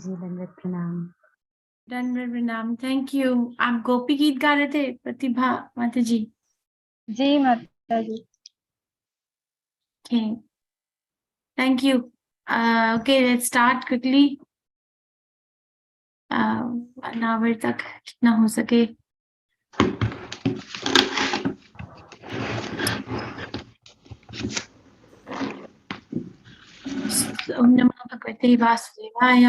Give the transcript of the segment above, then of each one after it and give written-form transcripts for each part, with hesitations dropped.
जी दंडवत प्रणाम। दंडवत प्रणाम। Thank you. आप गोपी गीत गा रहे थे प्रतिभा माता जी? जी माता जी। Okay. Thank you. Okay, let's start quickly. An hour तक जितना हो सके। ओम नमो भगवते वासुदेवाय।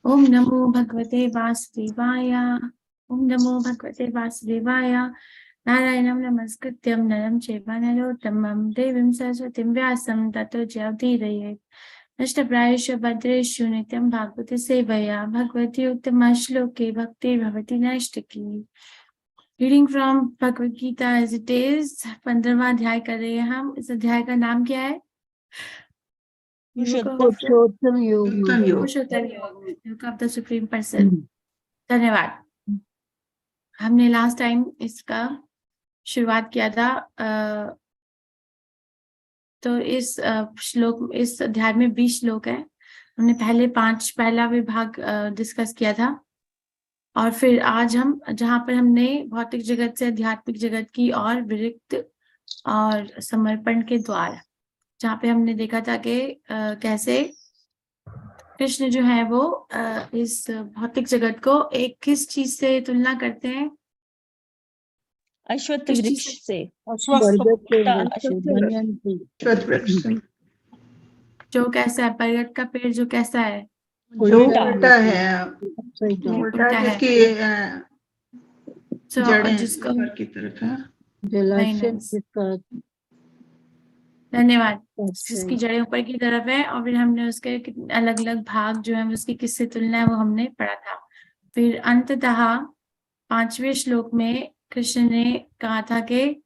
ओम नमो भगवते वासुदेवाय। ओम नमो भगवते वासुदेवाय। नारायणं नमस्कृत्यं नरं चैव नरोत्तमं देवीं सरस्वतीं व्यासं ततो जयमुदीरयेत्। नष्टप्रायेषु भद्रेषु नित्यं भागवते सेवया भगवती उत्तम श्लोके भक्ति भवति नैष्टिकी। Reading from Bhagavad Gita as it is. 15वां अध्याय कर रहे हैं हम। इस अध्याय का नाम क्या है? पुरुषोत्तम योग। पुरुषोत्तम योग, योग ऑफ द सुप्रीम पर्सन। धन्यवाद। हमने लास्ट टाइम इसका शुरुआत किया था। तो इस श्लोक, इस अध्याय में 20 श्लोक है। हमने पहला विभाग डिस्कस किया था, और फिर आज हम जहाँ पर हमने भौतिक जगत से आध्यात्मिक जगत की और विरक्त और समर्पण के द्वार, जहाँ पे हमने देखा था कि कैसे कृष्ण जो है वो इस भौतिक जगत को एक किस चीज से तुलना करते हैं? अश्वत्थ वृक्ष से। जो कैसा है? बरगद का पेड़ जो कैसा है? उल्टा है, उल्टा है, जिसकी जड़ें जिसको ऊपर की तरफ है। धन्यवाद। जिसकी जड़ें ऊपर की तरफ है, और फिर हमने उसके अलग अलग भाग जो है उसकी किससे तुलना है वो हमने पढ़ा था। फिर अंततः 5वें श्लोक में कृष्ण ने कहा था कि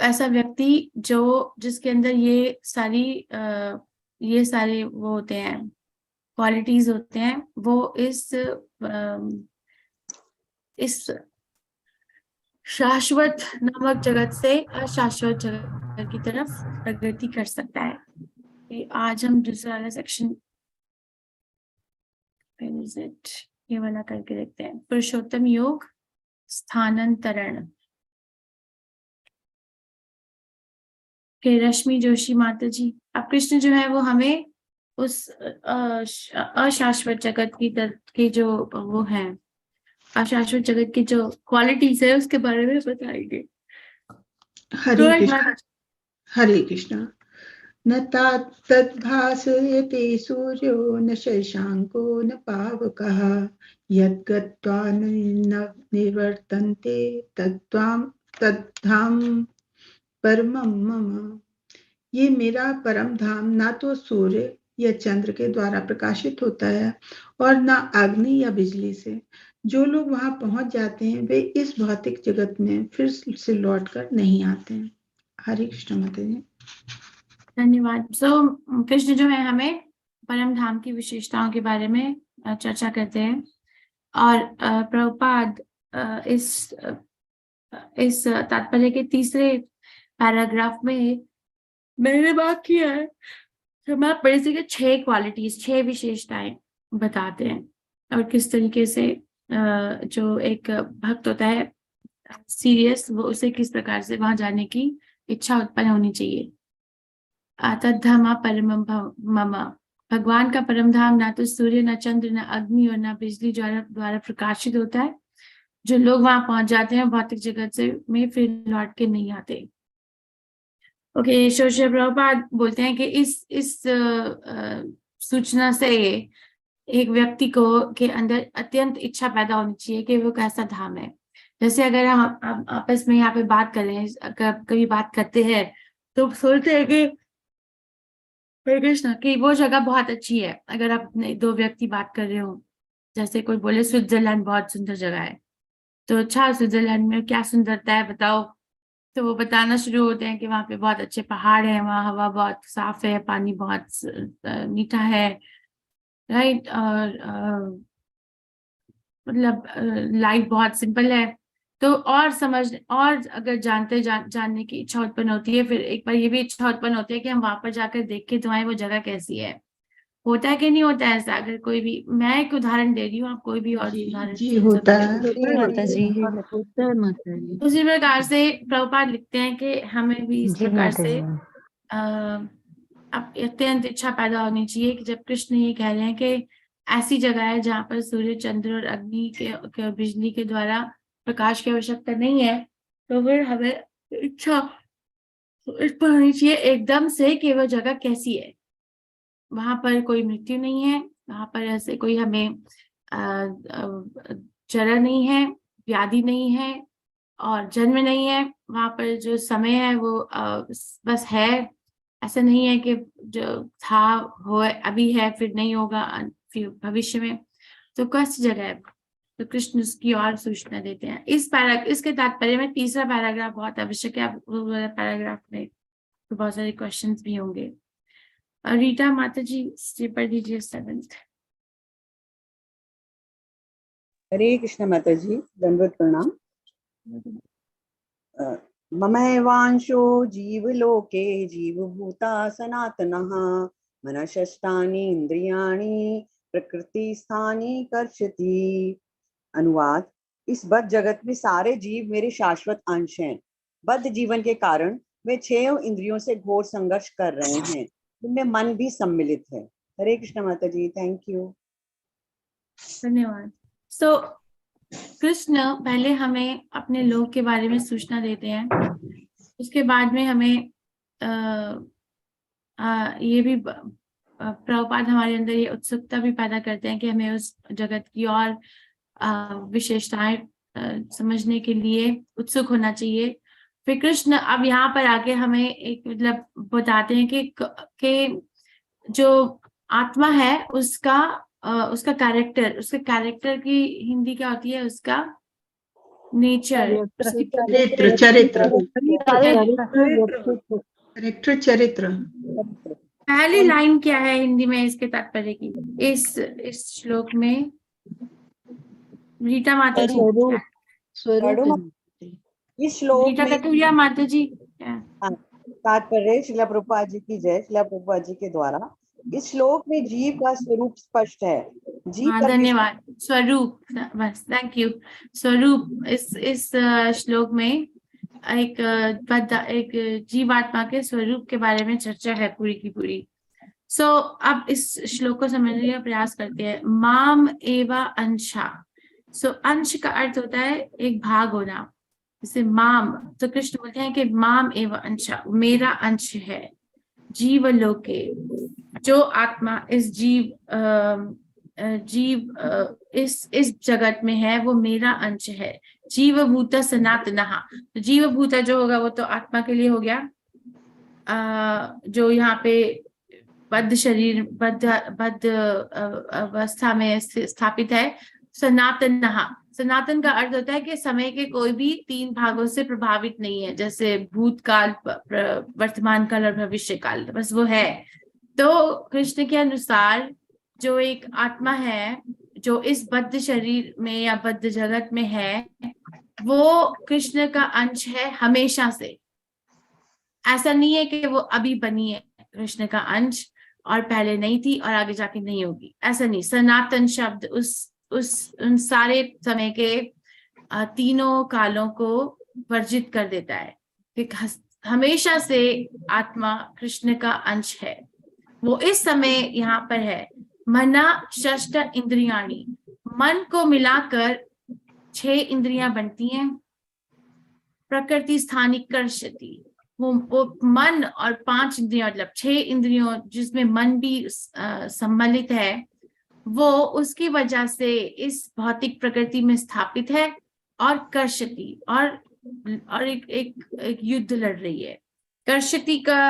ऐसा व्यक्ति जिसके अंदर ये सारे वो होते हैं, क्वालिटीज होते हैं, वो इस शाश्वत नामक जगत से अशाश्वत जगत की तरफ प्रगति कर सकता है। आज हम दूसरा वाला सेक्शन ये वाला करके देखते हैं। पुरुषोत्तम योग स्थानांतरण के रश्मि जोशी माता जी। अब कृष्ण जो है वो हमें उस अशाश्वत जगत की जो वो है, अशाश्वत जगत की जो क्वालिटीज है उसके बारे में बताएंगे। हरे कृष्ण। न तद्भासयते सूर्यो न शशांको न पावकः यद्गत्वा न निवर्तन्ते तद्धाम परमं मम। ये मेरा परम धाम ना तो सूर्य या चंद्र के द्वारा प्रकाशित होता है और ना अग्नि या बिजली से। जो लोग वहां पहुंच जाते हैं वे इस भौतिक जगत में फिर से लौटकर नहीं आते हैं। हरे कृष्ण माता जी। धन्यवाद। कृष्ण जो है हमें परम धाम की विशेषताओं के बारे में चर्चा करते हैं, और प्रभुपाद इस तात्पर्य के तीसरे पैराग्राफ में मैंने बात किया है तो मैं बेसिकली 6 क्वालिटीज, 6 विशेषताएं बताते हैं, और किस तरीके से जो एक भक्त होता है सीरियस, वो उसे किस प्रकार से वहां जाने की इच्छा उत्पन्न होनी चाहिए। तद्धाम परमं मम। भगवान का परम धाम ना तो सूर्य, न चंद्र, न अग्नि और न बिजली द्वारा प्रकाशित होता है। जो लोग वहां पहुंच जाते हैं भौतिक जगत से में फिर लौट के नहीं आते। ओके, श्री प्रभुपाद बोलते हैं कि इस सूचना से एक व्यक्ति को के अंदर अत्यंत इच्छा पैदा होनी चाहिए कि वो कैसा धाम है। जैसे अगर हम आपस में यहाँ पे बात कर रहे हैं, कभी बात करते हैं तो सोचते हैं कि हरे कृष्ण की वो जगह बहुत अच्छी है। अगर आप 2 व्यक्ति बात कर रहे हो, जैसे कोई बोले स्विट्जरलैंड बहुत सुंदर जगह है, तो अच्छा स्विट्जरलैंड में क्या सुंदरता है बताओ, तो वो बताना शुरू होते हैं कि वहाँ पे बहुत अच्छे पहाड़ है, वहाँ हवा बहुत साफ है, पानी बहुत मीठा है, राइट, और मतलब लाइफ बहुत सिंपल है। तो और और अगर जानने की इच्छा उत्पन्न होती है, फिर एक बार ये भी इच्छा उत्पन्न होती है कि हम वहां पर जाकर देखें तो वो जगह कैसी है। होता है कि नहीं होता है ऐसा? अगर कोई भी, मैं एक उदाहरण दे रही हूँ, आप कोई भी और उदाहरण जी से होता समझ। है। जी माता जी। होता है माता जी। उसी प्रकार से प्रभुपाद लिखते हैं कि हमें भी इस जी प्रकार माता से जी। अब अत्यंत इच्छा पैदा होनी चाहिए कि जब कृष्ण ये कह रहे हैं कि ऐसी जगह है जहाँ पर सूर्य, चंद्र और अग्नि के बिजली के द्वारा प्रकाश की आवश्यकता नहीं है, तो फिर हमें इच्छा इस पर होनी चाहिए एकदम से कि वो जगह कैसी है, वहां पर कोई मृत्यु नहीं है, वहां पर ऐसे कोई हमें जरा नहीं है, व्याधि नहीं है और जन्म नहीं है, वहां पर जो समय है वो बस है, ऐसा नहीं है कि जो था हो अभी है फिर नहीं होगा फिर भविष्य में, तो कैसी जगह है? तो कृष्ण उसकी और सूचना देते हैं इसके तात्पर्य में तीसरा पैराग्राफ बहुत आवश्यक है। आप वो वाला पैराग्राफ में तो बहुत सारे क्वेश्चंस भी होंगे। रीटा माता जी पढ़ दीजिए 7th। हरे कृष्ण माता जी, दंडवत प्रणाम। ममैवांशो जीवलोके जीवभूता सनातनः मनश्चानि इंद्रियाणि प्रकृति स्थानी कर्षति। अनुवाद: इस बद्ध जगत में सारे जीव मेरे शाश्वत अंश हैं। बद्ध जीवन के कारण वे 6 इंद्रियों से घोर संघर्ष कर रहे हैं, जिनमें मन भी सम्मिलित है। हरे कृष्ण माता जी, थैंक यू। धन्यवाद। सो कृष्ण पहले हमें अपने लोक के बारे में सूचना देते हैं, उसके बाद में हमें ये भी प्रभुपाद हमारे अंदर ये उत्सुकता भी पैदा करते हैं कि हमें उस जगत की और विशेषताएं समझने के लिए उत्सुक होना चाहिए। फिर कृष्ण अब यहाँ पर आके हमें एक मतलब बताते हैं कि जो आत्मा है उसका कैरेक्टर की हिंदी क्या होती है? उसका नेचर, चरित्र चरित्र व्यक्तित्व। करेक्टर चरित्र। पहली लाइन क्या है हिंदी में इसके तात्पर्य की? इस श्लोक में रीटा माता जी, स्वरूप स्वरूप। इस श्लोक रीटा में कटुरिया माता जी तात्पर्य श्रीला प्रभुपाद जी की जय। श्रीला प्रभुपाद जी के द्वारा इस श्लोक में जीव का स्वरूप स्पष्ट है। जीव हाँ, पर धन्यवाद। स्वरूप, बस, थैंक यू। स्वरूप, इस श्लोक में एक जीवात्मा के स्वरूप के बारे में चर्चा है पूरी की पूरी। सो अब इस श्लोक को समझने का प्रयास करते हैं। माम एवा अंशा। सो अंश का अर्थ होता है एक भाग होना, जैसे माम, तो कृष्ण बोलते हैं कि माम एवा अंशा, मेरा अंश है। जीवलोके, जो आत्मा इस इस जगत में है वो मेरा अंश है। जीवभूत सनातनः, तो जीवभूत जो होगा वो तो आत्मा के लिए हो गया, जो यहाँ पे बद्ध शरीर बद्ध अवस्था में स्थापित है। सनातनः, सनातन का अर्थ होता है कि समय के कोई भी 3 भागों से प्रभावित नहीं है, जैसे भूतकाल, वर्तमान काल और भविष्य काल, बस वो है। तो कृष्ण के अनुसार जो एक आत्मा है जो इस बद्ध शरीर में या बद्ध जगत में है, वो कृष्ण का अंश है हमेशा से। ऐसा नहीं है कि वो अभी बनी है कृष्ण का अंश और पहले नहीं थी और आगे जाके नहीं होगी, ऐसा नहीं। सनातन शब्द उन सारे समय के तीनों कालों को वर्जित कर देता है कि हमेशा से आत्मा कृष्ण का अंश है। वो इस समय यहाँ पर है। मना षष्ठ इंद्रियाणी, मन को मिलाकर 6 इंद्रियां बनती हैं। प्रकृति स्थानी कर्षति, वो मन और 5 इंद्रियां मतलब 6 इंद्रियों जिसमें मन भी सम्मिलित है, वो उसकी वजह से इस भौतिक प्रकृति में स्थापित है और कर्षति और एक युद्ध लड़ रही है। कर्षति का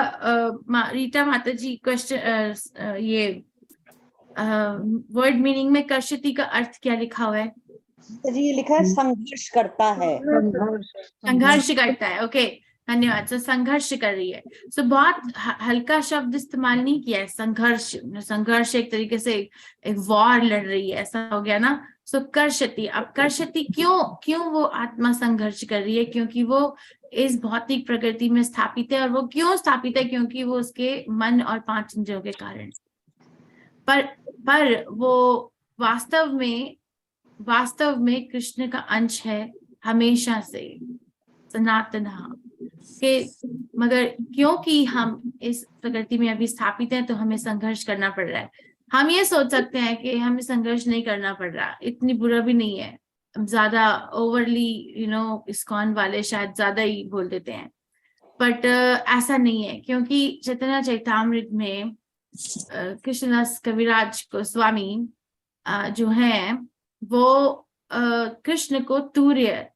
रीटा माता जी क्वेश्चन ये वर्ड मीनिंग में कर्षति का अर्थ क्या लिखा हुआ है? जी ये लिखा है संघर्ष करता है। संघर्ष करता है, ओके, धन्यवाद। सो संघर्ष कर रही है। सो बहुत हल्का शब्द इस्तेमाल नहीं किया है, संघर्ष एक तरीके से एक वॉर लड़ रही है, ऐसा हो गया ना। सो कर्षति, अब कर्षति क्यों वो आत्मा संघर्ष कर रही है? क्योंकि वो इस भौतिक प्रकृति में स्थापित है। और वो क्यों स्थापित है? क्योंकि वो उसके मन और 5 इंद्रियों के कारण। पर वो वास्तव में कृष्ण का अंश है हमेशा से, सनातन के। मगर क्योंकि हम इस प्रकृति में अभी स्थापित हैं तो हमें संघर्ष करना पड़ रहा है। हम ये सोच सकते हैं कि हमें संघर्ष नहीं करना पड़ रहा, इतनी बुरा भी नहीं है। ज्यादा ओवरली इस्कॉन वाले शायद ज्यादा ही बोल देते हैं, बट ऐसा नहीं है, क्योंकि चैतन्य चैतामृत में कृष्णदास कविराज गोस्वामी जो है वो कृष्ण को तूर्य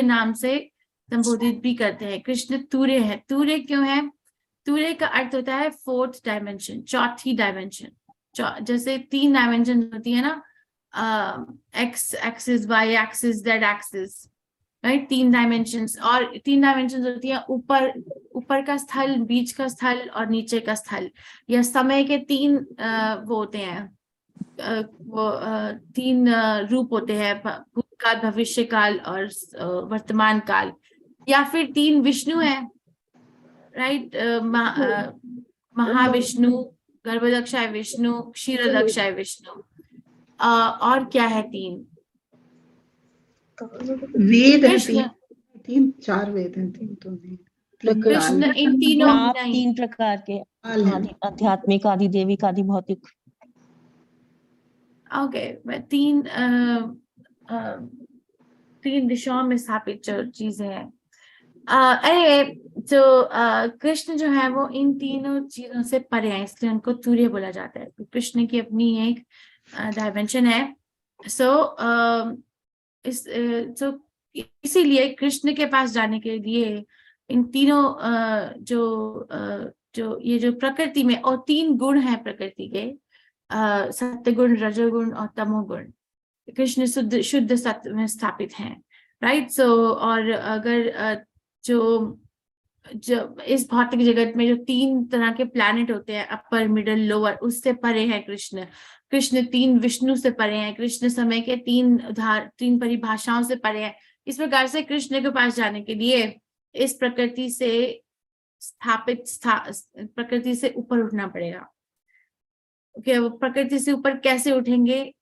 नाम से संबोधित भी करते हैं। कृष्ण तूर्य है। तूर्य क्यों है? तूर्य का अर्थ होता है फोर्थ डायमेंशन, चौथी डायमेंशन। जैसे 3 डायमेंशन होती है ना, X axis, Y axis, Z axis, right? 3 dimensions, और 3 डायमेंशंस होती है ऊपर का स्थल, बीच का स्थल और नीचे का स्थल। या समय के 3 वो होते हैं, 3 रूप होते हैं, भूतकाल, भविष्य काल और वर्तमान काल। या फिर 3 विष्णु है, राइट? महाविष्णु, गर्भदक्षाय विष्णु, क्षीरदक्षाय विष्णु। और क्या है 3? वेद है 3 4 वेद हैं, 3 तो नहीं। कृष्ण इन तीनों आप 3 प्रकार के, आदि आध्यात्मिक, आदि दैविक, आदि भौतिक। ओके, 3 दिशाओं में स्थापित जो चीजें हैं। तो कृष्ण जो है वो इन तीनों चीजों से परे है, इसलिए उनको तूर्य बोला जाता है। कृष्ण की अपनी एक डायमेंशन है। इसीलिए कृष्ण के पास जाने के लिए इन तीनों जो प्रकृति में, और 3 गुण है प्रकृति के, सत्य गुण, रजोगुण और तमोगुण। कृष्ण शुद्ध सत्य में स्थापित हैं, राइट? और अगर जो इस भौतिक जगत में जो 3 तरह के प्लैनेट होते हैं, अपर, मिडल, लोअर, उससे परे है कृष्ण। कृष्ण 3 विष्णु से परे हैं। कृष्ण समय के 3 परिभाषाओं से परे है। इस प्रकार से कृष्ण के पास जाने के लिए इस प्रकृति से प्रकृति से ऊपर उठना पड़ेगा। ओके, वो प्रकृति से ऊपर कैसे उठेंगे?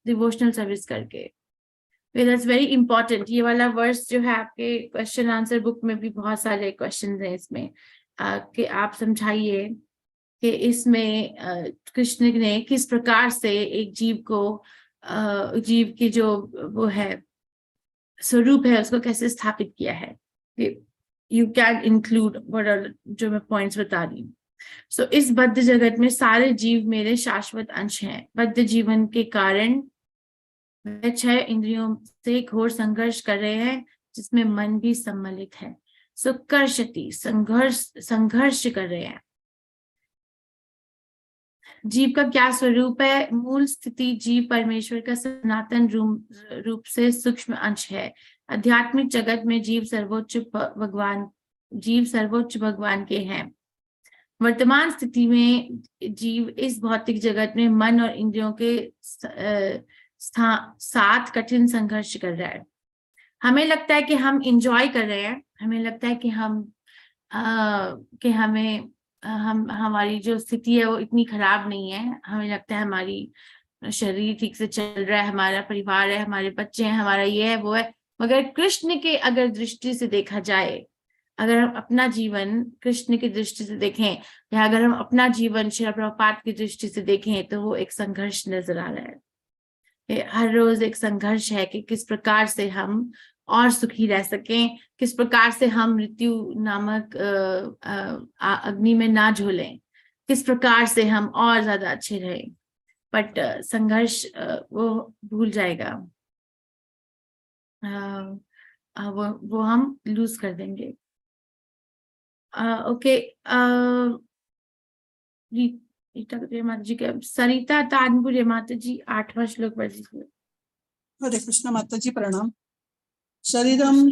डिवोशनल सर्विस करके। That's very important. ये वाला वर्स जो है आपके क्वेश्चन आंसर बुक में भी बहुत सारे क्वेश्चन हैं इसमें, कि आप समझाइए कि इसमें कृष्ण ने किस प्रकार से एक जीव की जो वो है स्वरूप है उसको कैसे स्थापित किया है। यू कैन इंक्लूड जो मैं पॉइंट्स बता रही हूँ। इस बद्ध जगत में सारे जीव मेरे शाश्वत अंश हैं। बद्ध जीवन के कारण वे 6 इंद्रियों से घोर संघर्ष कर रहे हैं, जिसमें मन भी सम्मिलित है। कर्षति, संघर्ष कर रहे हैं। जीव का क्या स्वरूप है? मूल स्थिति जीव परमेश्वर का सनातन रूप से सूक्ष्म अंश है। आध्यात्मिक जगत में जीव सर्वोच्च भगवान के हैं। वर्तमान स्थिति में जीव इस भौतिक जगत में मन और इंद्रियों के साथ कठिन संघर्ष कर रहा है। हमें लगता है कि हम इंजॉय कर रहे हैं, हमें लगता है कि हमारी जो स्थिति है वो इतनी खराब नहीं है, हमें लगता है हमारी शरीर ठीक से चल रहा है, हमारा परिवार है, हमारे बच्चे हैं, हमारा ये है वो है। मगर कृष्ण के अगर दृष्टि से देखा जाए, अगर हम अपना जीवन कृष्ण की दृष्टि से देखें, या अगर हम अपना जीवन श्रील प्रभुपाद की दृष्टि से देखें, तो वो एक संघर्ष नजर आ रहा है। हर रोज एक संघर्ष है कि किस प्रकार से हम और सुखी रह सकें, किस प्रकार से हम मृत्यु नामक अग्नि में ना झोलें, किस प्रकार से हम और ज्यादा अच्छे रहें। बट संघर्ष वो भूल जाएगा, वो हम लूज कर देंगे। ओके, माता जी के सरिता तानपुरे माता जी 8वां श्लोक पढ़ लीजिए। हरे कृष्ण माता जी प्रणाम। शरीरम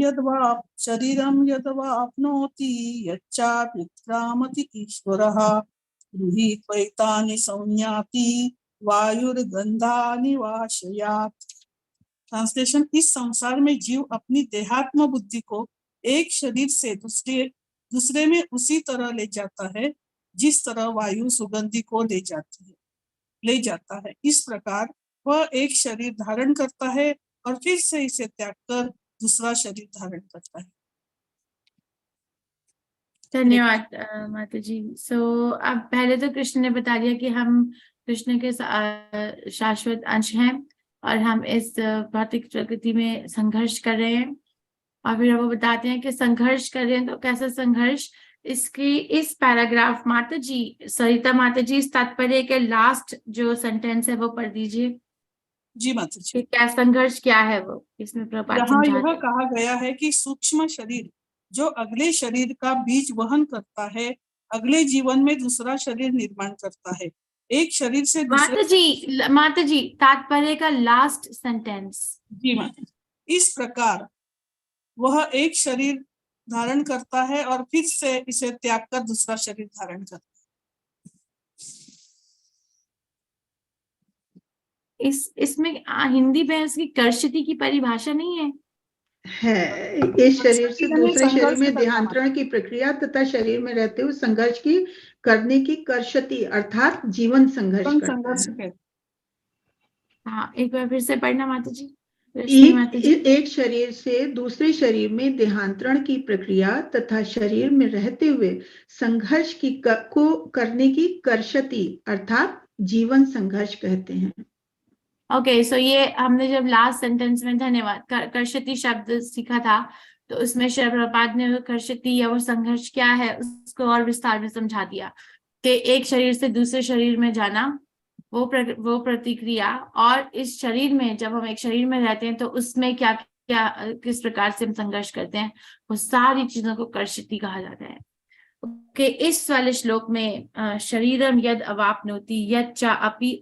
यद्वाप्नोति यच्चाप्युत्क्रामति ईश्वरः गृहीत्वैतानि संयाति वायुर्गंधानि वाशयात्। ट्रांसलेशन: इस संसार में जीव अपनी देहात्म बुद्धि को एक शरीर से दूसरे में उसी तरह ले जाता है जिस तरह वायु सुगंधि को ले जाता है, इस प्रकार वह एक शरीर धारण करता है और फिर से इसे त्याग कर दूसरा शरीर धारण करता है। धन्यवाद माता जी। सो अब पहले तो कृष्ण ने बता दिया कि हम कृष्ण के शाश्वत अंश हैं और हम इस भौतिक प्रकृति में संघर्ष कर रहे हैं, और फिर वो बताते हैं कि संघर्ष कर रहे हैं तो कैसा संघर्ष। इसकी इस पैराग्राफ माता जी, सरिता माता जी, इस तात्पर्य के लास्ट जो सेंटेंस है वो पढ़ दीजिए। जी माता जी। क्या संघर्ष क्या है वो, इसमें प्रपात यहाँ समझाते यह हैं। कहा गया है कि सूक्ष्म शरीर जो अगले शरीर का बीज वहन करता है, अगले जीवन में दूसरा शरीर निर्माण करता है। एक शरीर से दूसरे माता जी तात्पर्य का लास्ट सेंटेंस। जी माता जी। इस प्रकार वह एक शरीर धारण करता है और फिर से इसे त्याग कर दूसरा शरीर धारण करता है। इसमें हिंदी में इसकी कर्षति की परिभाषा नहीं है। इस शरीर से दूसरे शरीर में देहांतरण की प्रक्रिया तथा शरीर में रहते हुए संघर्ष की करने की कर्षति अर्थात जीवन संघर्ष करता है। हाँ, एक बार फिर से पढ़ना माता जी। एक शरीर से दूसरे शरीर में देहांतरण की प्रक्रिया तथा शरीर में रहते हुए संघर्ष को करने की कर्षति अर्थात जीवन संघर्ष कहते हैं। ओके, सो ये हमने जब लास्ट सेंटेंस में धन्यवाद कर्षति शब्द सीखा था, तो उसमें श्री प्रभुपाद ने कर्षति या वो संघर्ष क्या है उसको और विस्तार में समझा दिया कि एक शरीर से दूसरे शरीर में जाना, वो प्रतिक्रिया, और इस शरीर में जब हम एक शरीर में रहते हैं तो उसमें क्या क्या किस प्रकार से हम संघर्ष करते हैं, वो सारी चीजों को कर्षति कहा जाता है। ओके, इस वाले श्लोक में शरीरम यद अवाप्नोति यद च अपि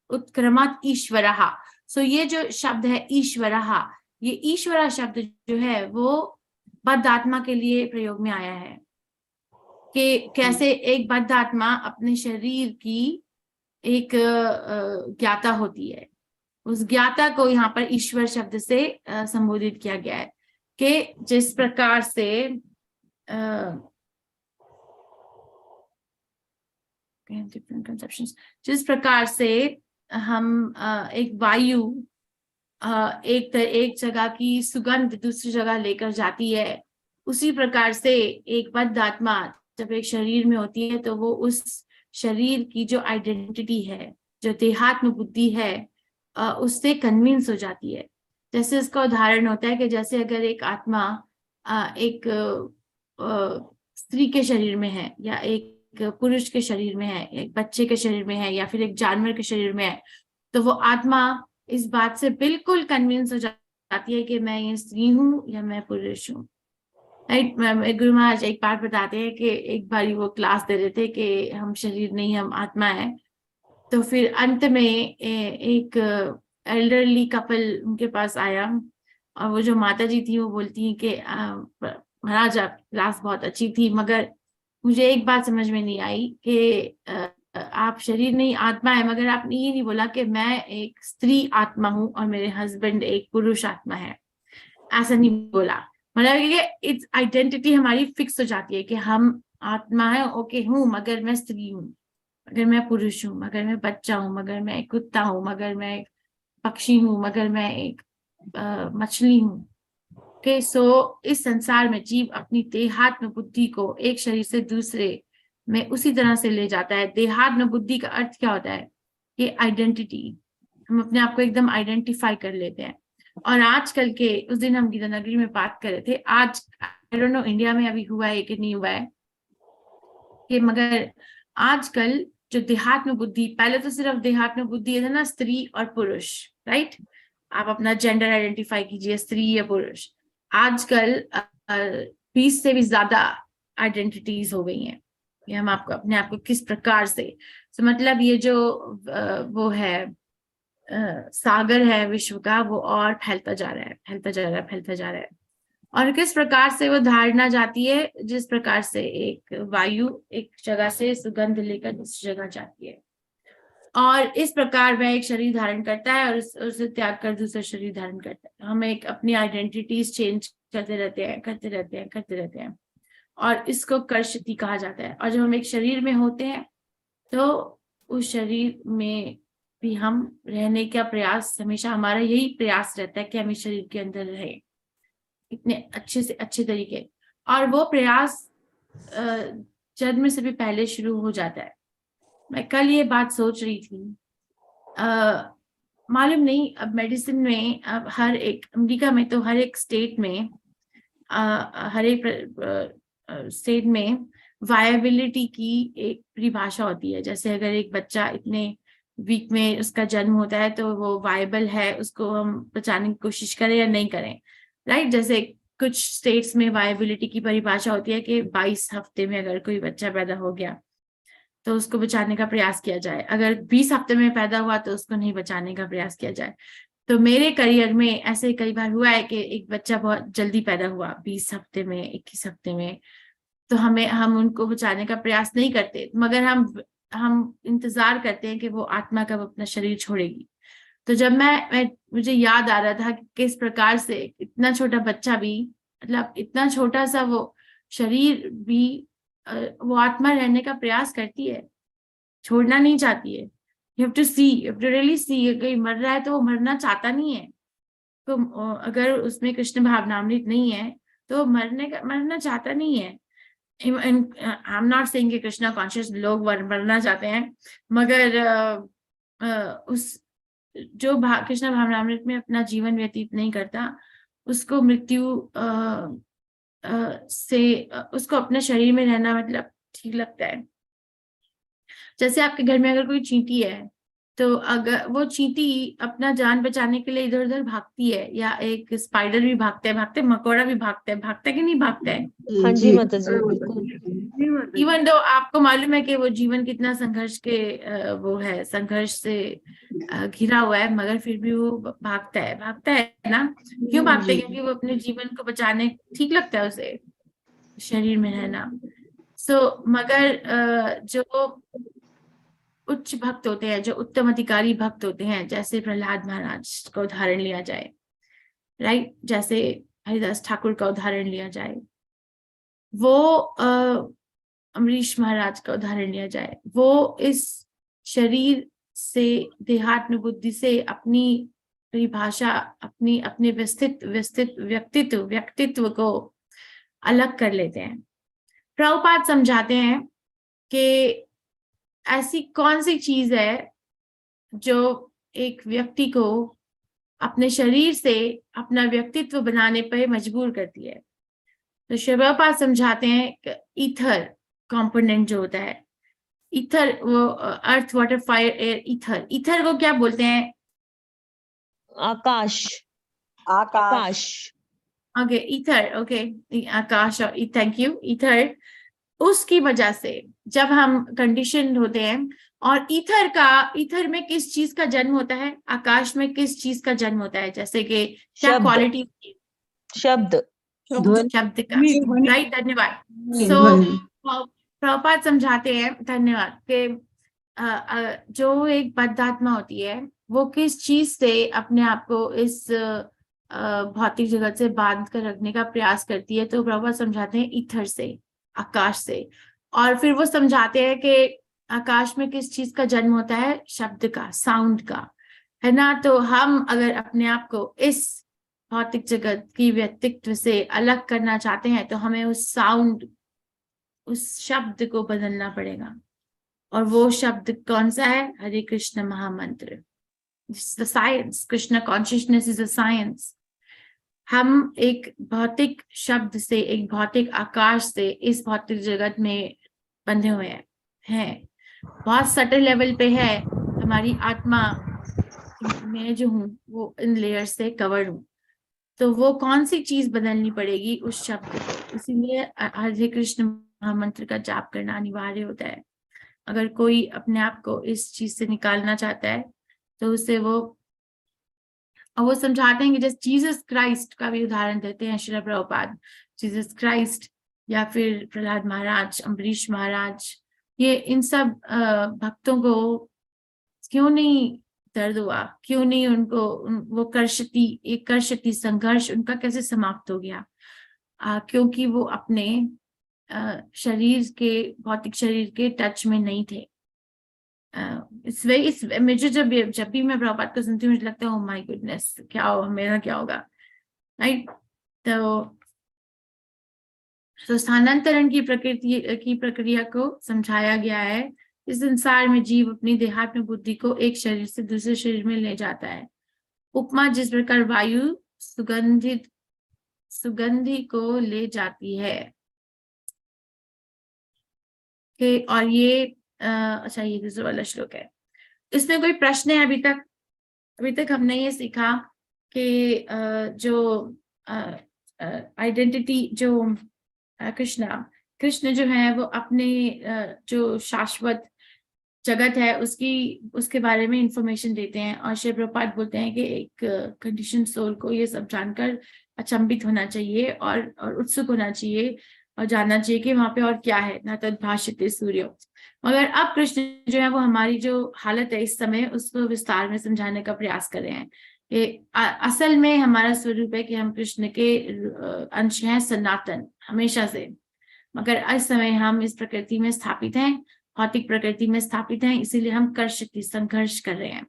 उत्क्रमत् ईश्वरः, सो ये जो शब्द है ईश्वरः, ये ईश्वरा शब्द जो है वो बद्ध आत्मा के लिए प्रयोग में आया है कि कैसे एक बद्ध आत्मा अपने शरीर की एक ज्ञाता होती है। उस ज्ञाता को यहाँ पर ईश्वर शब्द से संबोधित किया गया है कि जिस प्रकार से डिफरेंट कंसेप्शंस, जिस प्रकार से हम एक वायु एक जगह की सुगंध दूसरी जगह लेकर जाती है, उसी प्रकार से एक बद्ध आत्मा जब एक शरीर में होती है तो वो उस शरीर की जो आइडेंटिटी है, जो देहात्म बुद्धि है, उससे कन्विंस हो जाती है। जैसे इसका उदाहरण होता है कि जैसे अगर एक आत्मा एक स्त्री के शरीर में है या एक पुरुष के शरीर में है, एक बच्चे के शरीर में है या फिर एक जानवर के शरीर में है, तो वो आत्मा इस बात से बिल्कुल कन्विंस हो जाती है कि मैं ये स्त्री हूँ या मैं पुरुष हूँ। राइट, गुरु महाराज एक बार बताते हैं कि एक बार वो क्लास दे रहे थे कि हम शरीर नहीं, हम आत्मा है। तो फिर अंत में एक एल्डरली कपल उनके पास आया और वो जो माता जी थी वो बोलती हैं कि महाराज आप क्लास बहुत अच्छी थी, मगर मुझे एक बात समझ में नहीं आई कि आप शरीर नहीं आत्मा है, मगर आपने ये नहीं बोला कि मैं एक स्त्री आत्मा हूँ और मेरे हस्बैंड एक पुरुष आत्मा है। ऐसा नहीं बोला, मतलब इट्स आइडेंटिटी हमारी फिक्स हो जाती है कि हम आत्मा है, ओके हूँ, मगर मैं स्त्री हूँ, मगर मैं पुरुष हूँ, मगर मैं बच्चा हूँ, मगर मैं एक कुत्ता हूँ, मगर मैं एक पक्षी हूँ, मगर मैं एक मछली हूँ। ओके, सो इस संसार में जीव अपनी देहात्म बुद्धि को एक शरीर से दूसरे में उसी तरह से ले जाता है। देहात्म बुद्धि का अर्थ क्या होता है? ये आइडेंटिटी, हम अपने आप को एकदम आइडेंटिफाई कर लेते हैं। और आजकल के, उस दिन हम गीता नगरी में बात कर रहे थे, आज आई डोंट नो इंडिया में अभी हुआ है कि नहीं हुआ है, कि मगर आजकल जो देहात्म बुद्धि, पहले तो सिर्फ देहात्म बुद्धि है ना, स्त्री और पुरुष, राइट, आप अपना जेंडर आइडेंटिफाई कीजिए, स्त्री या पुरुष। आजकल 20 से भी ज्यादा आइडेंटिटीज हो गई हैं कि हम आपको अपने आप को किस प्रकार से, तो मतलब ये जो वो है सागर है विश्व का, वो और फैलता जा रहा है, फैलता जा रहा है, फैलता जा रहा है। और किस प्रकार से वो धारणा जाती है, जिस प्रकार से एक वायु एक जगह से सुगंध लेकर दूसरी जगह जाती है, और इस प्रकार वह एक शरीर धारण करता है और उसे त्याग कर दूसरा शरीर धारण करता है। हम एक अपनी आइडेंटिटीज चेंज करते रहते हैं, करते रहते हैं, करते रहते हैं। और इसको कर्षति कहा जाता है। और जब हम एक शरीर में होते हैं तो उस शरीर में भी हम रहने का प्रयास, हमेशा हमारा यही प्रयास रहता है कि हम इस शरीर के अंदर रहे इतने अच्छे से अच्छे तरीके। और वो प्रयास जन्म से भी पहले शुरू हो जाता है। मैं कल ये बात सोच रही थी, मालूम नहीं अब मेडिसिन में, अब हर एक, अमेरिका में तो हर एक स्टेट में हर एक स्टेट में वायबिलिटी की एक परिभाषा होती है। जैसे अगर एक बच्चा इतने वीक में उसका जन्म होता है तो वो वायबल है, उसको हम बचाने की कोशिश करें या नहीं करें, राइट। जैसे कुछ स्टेट्स में वायबिलिटी की परिभाषा होती है कि 22 हफ्ते में अगर कोई बच्चा पैदा हो गया तो उसको बचाने का प्रयास किया जाए, अगर 20 हफ्ते में पैदा हुआ तो उसको नहीं बचाने का प्रयास किया जाए। तो मेरे करियर में ऐसे कई बार हुआ है कि एक बच्चा बहुत जल्दी पैदा हुआ, 20 हफ्ते में, 21 हफ्ते में, तो हम उनको बचाने का प्रयास नहीं करते, मगर हम इंतजार करते हैं कि वो आत्मा कब अपना शरीर छोड़ेगी। तो जब मुझे याद आ रहा था कि किस प्रकार से इतना छोटा बच्चा भी, मतलब इतना छोटा सा वो शरीर भी, वो आत्मा रहने का प्रयास करती है, छोड़ना नहीं चाहती है। You have to see, you have to really see, कोई मर रहा है तो वो मरना चाहता नहीं है। तो अगर उसमें कृष्ण भावनामृत नहीं है तो मरना चाहता नहीं है। आई एम नॉट सेइंग कि कृष्णा कॉन्शियस लोग मरना चाहते हैं, मगर उस जो कृष्ण भावनामृत में अपना जीवन व्यतीत नहीं करता उसको मृत्यु से उसको अपने शरीर में रहना मतलब ठीक लगता है। जैसे आपके घर में अगर कोई चींटी है तो अगर वो चींटी अपना जान बचाने के लिए इधर उधर भागती है, या एक स्पाइडर भी भागता है, मकोड़ा भी भागता है कि नहीं भागता है? हाँ जी माता जी, बिल्कुल। इवन दो आपको मालूम है कि वो जीवन कितना संघर्ष के वो है, संघर्ष से घिरा हुआ है, मगर फिर भी वो भागता है ना। क्यों भागता है? क्योंकि वो अपने जीवन को बचाने, ठीक लगता है उसे शरीर में रहना। मगर जो उच्च भक्त होते हैं, जो उत्तम अधिकारी भक्त होते हैं, जैसे प्रहलाद महाराज का उदाहरण लिया जाए, राइट, जैसे हरिदास ठाकुर का उदाहरण लिया जाए, वो अमरीश महाराज का उदाहरण लिया जाए, वो इस शरीर से, देहात्म बुद्धि से अपनी परिभाषा, अपने व्यक्तित्व को अलग कर लेते हैं। प्रभुपाद समझाते हैं कि ऐसी कौन सी चीज है जो एक व्यक्ति को अपने शरीर से अपना व्यक्तित्व बनाने पर मजबूर करती है। तो श्री प्रभुपाद समझाते हैं ईथर कंपोनेंट जो होता है, ईथर, वो earth water fire air, ether को क्या बोलते हैं? आकाश। ओके, ईथर, ओके, आकाश, और थैंक यू, ईथर। उसकी वजह से जब हम कंडीशन होते हैं, और ईथर में किस चीज का जन्म होता है, आकाश में किस चीज का जन्म होता है? जैसे कि क्या क्वालिटी? शब्द का, राइट, धन्यवाद। प्रभुपाद समझाते हैं, धन्यवाद, कि जो एक बद्धात्मा होती है वो किस चीज से अपने आप को इस भौतिक जगत से बांध कर रखने का प्रयास करती है। तो प्रभुपाद समझाते हैं ईथर से, आकाश से। और फिर वो समझाते हैं कि आकाश में किस चीज का जन्म होता है? शब्द का, साउंड का, है ना। तो हम अगर अपने आप को इस भौतिक जगत की व्यक्तित्व से अलग करना चाहते हैं तो हमें उस साउंड, उस शब्द को बदलना पड़ेगा। और वो शब्द कौन सा है? हरे कृष्ण महामंत्र, science. Krishna consciousness is a science. हम एक भौतिक शब्द से, एक भौतिक आकाश से इस भौतिक जगत में बंधे हुए हैं। बहुत सटल लेवल पे है हमारी आत्मा, मैं जो हूँ वो इन लेयर से कवर्ड हूँ। तो वो कौन सी चीज बदलनी पड़ेगी? उस शब्द को। इसीलिए हरे कृष्ण महामंत्र का जाप करना अनिवार्य होता है। अगर कोई अपने आप को इस चीज से निकालना चाहता है तो उसे वो समझाते हैं कि जैसे जीसस क्राइस्ट का भी उदाहरण देते हैं श्रील प्रभुपाद। जीसस क्राइस्ट या फिर प्रहलाद महाराज, अम्बरीश महाराज, ये इन सब भक्तों को क्यों नहीं दर्द हुआ? क्यों नहीं उनको वो कर्षति संघर्ष उनका कैसे समाप्त हो गया? क्योंकि वो अपने शरीर के, भौतिक शरीर के टच में नहीं थे। मुझे जब भी मैं प्रभुपाद को सुनती हूँ मुझे लगता है ओह माय गुडनेस, क्या होगा मेरा, क्या होगा, राइट। तो स्थानांतरण की प्रक्रिया को समझाया गया है। इस संसार में जीव अपनी देहात्म बुद्धि को एक शरीर से दूसरे शरीर में ले जाता है। उपमा जिस प्रकार वायु सुगंधि को ले जाती है। और ये अच्छा, ये दूसरा वाला श्लोक है। इसमें कोई प्रश्न है? अभी तक हमने ये सीखा कि जो आइडेंटिटी, जो कृष्ण जो है वो अपने जो शाश्वत जगत है उसके बारे में इंफॉर्मेशन देते हैं। और श्री प्रभुपाद बोलते हैं कि एक कंडीशन सोल को ये सब जानकर अचंभित होना चाहिए और उत्सुक होना चाहिए और जानना चाहिए कि वहां पे और क्या है। न तद्भाषते सूर्य। मगर अब कृष्ण जो है वो हमारी जो हालत है इस समय उसको विस्तार में समझाने का प्रयास कर रहे हैं। असल में हमारा स्वरूप है कि हम कृष्ण के अंश हैं, सनातन, हमेशा से। मगर इस समय हम इस प्रकृति में स्थापित हैं, भौतिक प्रकृति में स्थापित हैं, इसीलिए हम संघर्ष कर रहे हैं।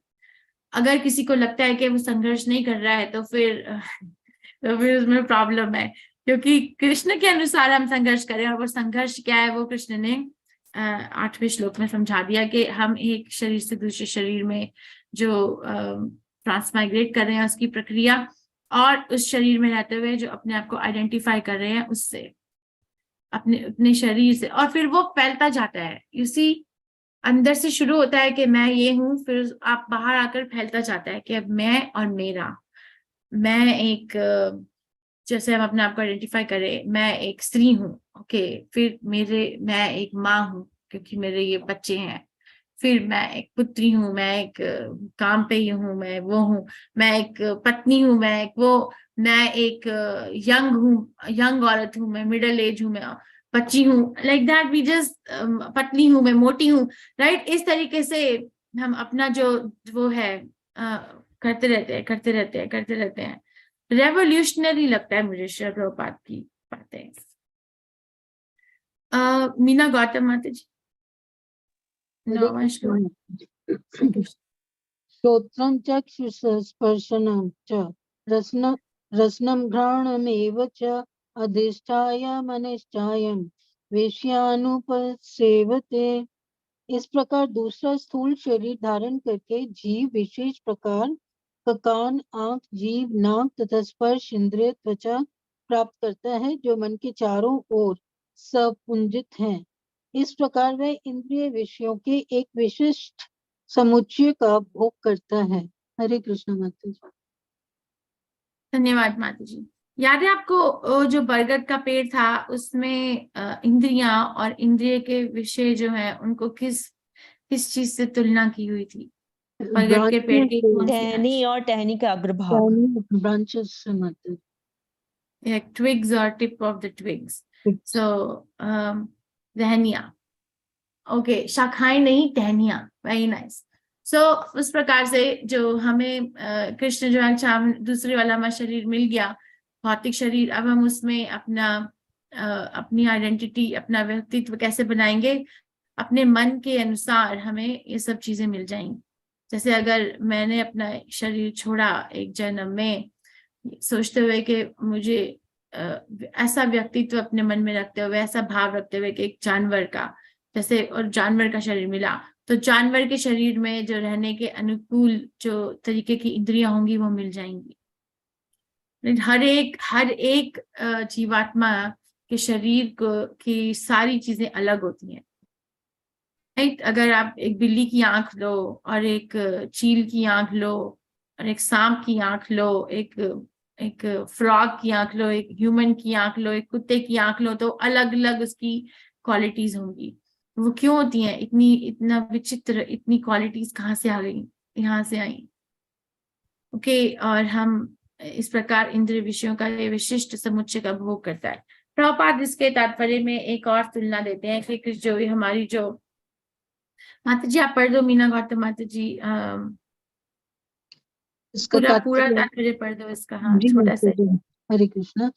अगर किसी को लगता है कि वो संघर्ष नहीं कर रहा है तो फिर उसमें प्रॉब्लम है, क्योंकि कृष्ण के अनुसार हम संघर्ष करें। और वो संघर्ष क्या है वो कृष्ण ने 8वें श्लोक में समझा दिया कि हम एक शरीर से दूसरे शरीर में जो ट्रांसमाइग्रेट कर रहे हैं उसकी प्रक्रिया, और उस शरीर में रहते हुए जो अपने आप को आइडेंटिफाई कर रहे हैं उससे, अपने शरीर से, और फिर वो फैलता जाता है। इसी अंदर से शुरू होता है कि मैं ये हूँ, फिर आप बाहर आकर फैलता जाता है कि अब मैं और मेरा, मैं एक, जैसे हम अपने आप को आइडेंटिफाई करें, मैं एक स्त्री हूँ, ओके, फिर मैं एक माँ हूँ क्योंकि मेरे ये बच्चे हैं, फिर मैं एक पुत्री हूँ, मैं एक काम पे ही हूँ, मैं वो हूँ, मैं एक पत्नी हूँ, मैं एक यंग औरत हूँ, मैं मिडिल एज हूँ, मैं बच्ची हूँ, लाइक दैट वी जस्ट, पतली हूँ, मैं मोटी हूँ, राइट। इस तरीके से हम अपना जो वो है करते रहते हैं। रेवोल्यूशनरी लगता है मुझे श्री प्रभुपाद की बातें। मीना गौतम माता जी, श्रोत्रं चक्षुस्पर्शनं च रसनं घ्राणमेव च अधिष्ठाय मनश्चायं वेश्यानुपसेवते। इस प्रकार दूसरा स्थूल शरीर धारण करके जीव विशेष प्रकार का कान, आंख, जीभ, नाक तथा स्पर्श इंद्रिय, त्वचा प्राप्त करता है जो मन के चारों ओर सपुंजित हैं। इस प्रकार वह इंद्रिय विषयों के एक विशिष्ट समुच्चय का भोग करता है। हरे कृष्ण माता जी। धन्यवाद माता जी। याद है आपको जो बरगद का पेड़ था उसमें इंद्रियां और इंद्रिय के विषय जो है उनको किस चीज से तुलना की हुई थी? बरगद के पेड़ की टहनी और टहनी का अग्रभाग, ब्रांचेस से मतलब twigs or tip of the twigs. So टहनियां, ओके, शाखाएं नहीं, टहनियां, वेरी नाइस। सो उस प्रकार से जो हमें कृष्ण जो अच्छा दूसरे वाला हमारा शरीर मिल गया, भौतिक शरीर, अब हम उसमें अपनी आइडेंटिटी, अपना व्यक्तित्व कैसे बनाएंगे? अपने मन के अनुसार हमें ये सब चीजें मिल जाएंगी। जैसे अगर मैंने अपना शरीर छोड़ा एक जन्म में, सोचते हुए कि मुझे ऐसा व्यक्तित्व अपने मन में रखते हुए, ऐसा भाव रखते हुए कि एक जानवर का, जैसे, और जानवर का शरीर मिला, तो जानवर के शरीर में जो रहने के अनुकूल जो तरीके की इंद्रियां होंगी वो मिल जाएंगी। हर एक जीवात्मा के शरीर की सारी चीजें अलग होती हैं, राइट। अगर आप एक बिल्ली की आंख लो और एक चील की आंख लो और एक सांप की आंख लो, एक फ्रॉग की आंख लो, एक ह्यूमन की आंख लो, एक कुत्ते की आंख लो, तो अलग अलग उसकी क्वालिटीज होंगी। वो क्यों होती हैं? इतना विचित्र, इतनी क्वालिटीज कहाँ से आ गई, यहाँ से आई, ओके। और हम इस प्रकार इंद्रिय विषयों का ये विशिष्ट समुच्चय का भोग करता है। प्रभुपाद इसके तात्पर्य में एक और तुलना देते हैं कि जो हमारी जो, माता जी आप पढ़ दो, मीना गौतम माता जी, पूरा तात्पर्य पढ़ दो इसका। हाँ, छोटा सा। हरे कृष्णा।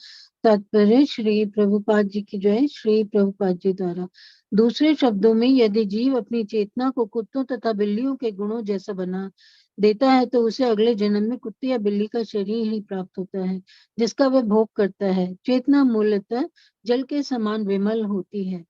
तात्पर्य श्री प्रभुपाद जी की जय। श्री प्रभुपाद जी द्वारा। दूसरे शब्दों में, यदि जीव अपनी चेतना को कुत्तों तथा बिल्लियों के गुणों जैसा बना देता है तो उसे अगले जन्म में कुत्ते या बिल्ली का शरीर ही प्राप्त होता है जिसका वह भोग करता है। चेतना मूलतः जल के समान विमल होती है,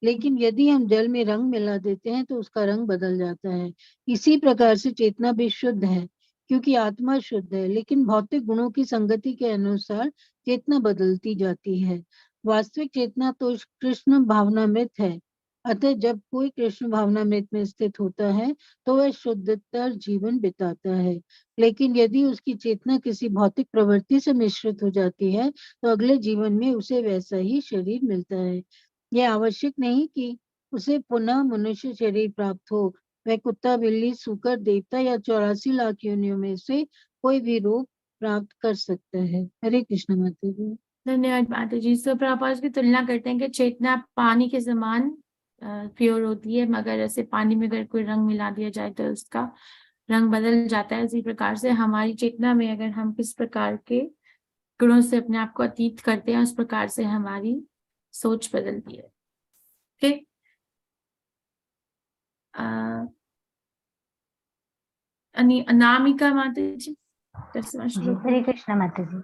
लेकिन यदि हम जल में रंग मिला देते हैं तो उसका रंग बदल जाता है। इसी प्रकार से चेतना भी शुद्ध है क्योंकि आत्मा शुद्ध है, लेकिन भौतिक गुणों की संगति के अनुसार चेतना बदलती जाती है। वास्तविक चेतना तो कृष्ण भावनामृत है। अतः जब कोई कृष्ण भावनामृत में स्थित होता है तो वह शुद्धतर जीवन बिताता है, लेकिन यदि उसकी चेतना किसी भौतिक प्रवृत्ति से मिश्रित हो जाती है तो अगले जीवन में उसे वैसा ही शरीर मिलता है। यह आवश्यक नहीं कि उसे पुनः मनुष्य शरीर प्राप्त हो। वह कुत्ता, बिल्ली, सूकर, देवता या 84 लाख योनियों में से कोई भी रूप प्राप्त कर सकता है। हरे कृष्ण माता जी। धन्यवाद माता जी। सो प्रभुपाद की तुलना करते हैं कि चेतना पानी के समान प्योर होती है, मगर ऐसे पानी में अगर कोई रंग मिला दिया जाए तो उसका रंग बदल जाता है। इसी प्रकार से हमारी चेतना में अगर हम किस प्रकार के गुणों से अपने आप को अतीत करते हैं, उस प्रकार से हमारी सोच बदलती है। ओके, अनामिका माता जी, हरे कृष्ण माता जी।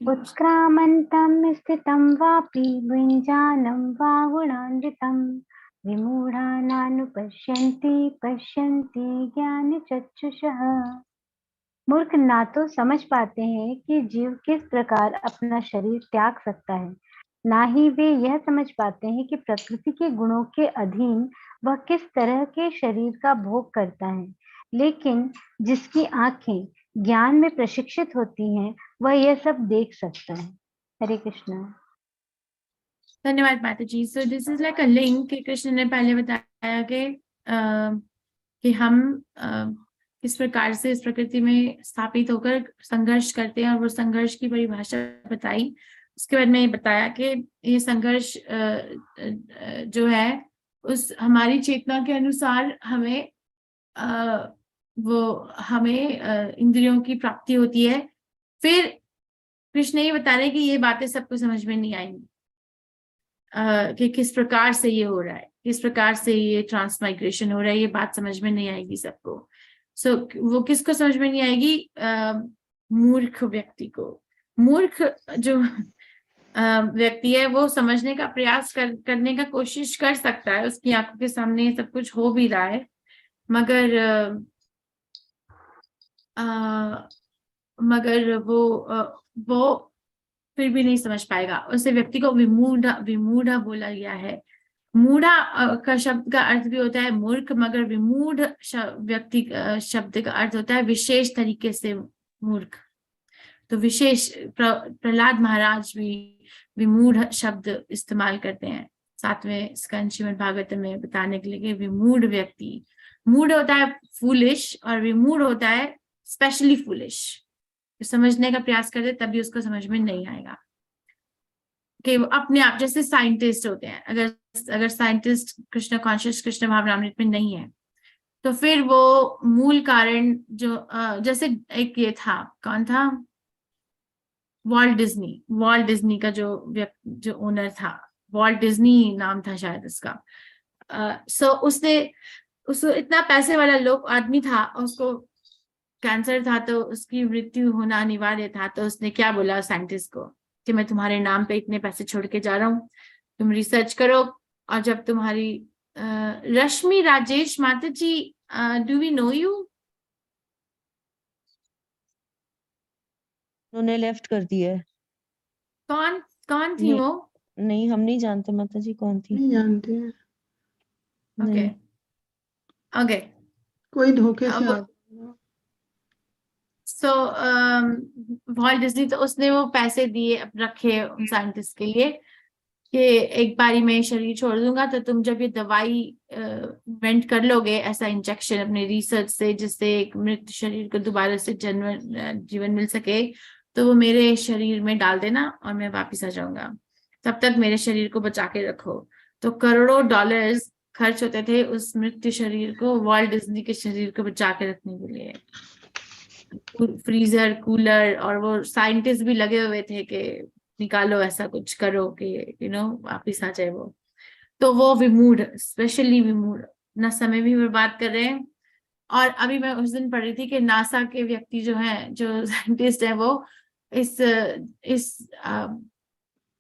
उत्क्रामन्तं स्थितं वापि भुञ्जानं वा गुणान्वितं विमूढानानुपश्यन्ति पश्यन्ति ज्ञानचक्षुषः। मूर्ख ना तो समझ पाते हैं कि जीव किस प्रकार अपना शरीर त्याग सकता है, ना ही वे यह समझ पाते हैं कि प्रकृति के गुणों के अधीन वह किस तरह के शरीर का भोग करता है। लेकिन जिसकी आंखें ज्ञान में प्रशिक्षित होती हैं वह यह सब देख सकता है। हरे कृष्ण। धन्यवाद माता जी। So this is like a link कि कृष्ण ने पहले बताया कि हम किस प्रकार से इस प्रकृति में स्थापित होकर संघर्ष करते हैं, और वो संघर्ष की परिभाषा बताई। उसके बाद में बताया कि ये संघर्ष जो है उस हमारी चेतना के अनुसार हमें इंद्रियों की प्राप्ति होती है। फिर कृष्ण ये बता रहे कि ये बातें सबको समझ में नहीं आएंगी कि किस प्रकार से ये हो रहा है, किस प्रकार से ये ट्रांसमाइग्रेशन हो रहा है, ये बात समझ में नहीं आएगी सबको। सो वो किसको समझ में नहीं आएगी? मूर्ख व्यक्ति को। मूर्ख जो व्यक्ति है वो समझने का प्रयास करने का कोशिश कर सकता है, उसकी आंखों के सामने सब कुछ हो भी रहा है, मगर वो फिर भी नहीं समझ पाएगा। उसे व्यक्ति को विमूढ़ बोला गया है। मूढ़ा का शब्द का अर्थ भी होता है मूर्ख, मगर विमूढ़ व्यक्ति शब्द का अर्थ होता है विशेष तरीके से मूर्ख। तो विशेष प्रहलाद महाराज भी विमूढ़ शब्द इस्तेमाल करते हैं 7वें स्कंद श्रीमद् भागवतम में बताने के लिए कि विमूढ़ व्यक्ति, मूढ़ होता है फूलिश और विमूढ़ होता है स्पेशली फूलिश। समझने का प्रयास करते तभी उसको समझ में नहीं आएगा कि अपने आप, जैसे साइंटिस्ट होते हैं, अगर साइंटिस्ट कृष्ण कॉन्शियस कृष्ण भावनामृत में नहीं है तो फिर वो मूल कारण जो जैसे एक ये था, कौन था? वॉल्ट डिज्नी का जो ओनर था, वॉल्ट डिज्नी नाम था शायद उसका। सो उसको इतना पैसे वाला आदमी था, उसको कैंसर था तो उसकी मृत्यु होना अनिवार्य था। तो उसने क्या बोला साइंटिस्ट को कि मैं तुम्हारे नाम पे इतने पैसे छोड़ के जा रहा हूँ, तुम रिसर्च करो, और जब तुम्हारी रश्मि राजेश माता जी, डू वी नो यू? उन्होंने लेफ्ट कर दिया है। कौन थी वो? नहीं, हम नहीं जानते माता जी कौन थी। नहीं जानते हैं। ओके, कोई धोखे से आ सो वॉल्ट डिज्नी, तो उसने वो पैसे दिए रखे उन साइंटिस्ट के लिए कि एक बारी में शरीर छोड़ दूंगा तो तुम जब ये दवाई इन्वेंट कर लोगे, ऐसा इंजेक्शन अपने रिसर्च से जिससे एक मृत शरीर को दोबारा से जीवन मिल सके, तो वो मेरे शरीर में डाल देना और मैं वापिस आ जाऊंगा, तब तक मेरे शरीर को बचा के रखो। तो करोड़ों डॉलर्स खर्च होते थे उस मृत्यु शरीर को, वॉल्ट डिज्नी के शरीर को बचा के रखने के लिए। फ्रीजर, कूलर, और वो साइंटिस्ट भी लगे हुए थे कि निकालो, ऐसा कुछ करो कि वापिस आ जाए वो। तो वो विमूढ़, स्पेशली विमूढ़, अपना समय भी बर्बाद कर रहे हैं। और अभी मैं उस दिन पढ़ रही थी कि नासा के व्यक्ति जो हैं, जो साइंटिस्ट हैं, वो इस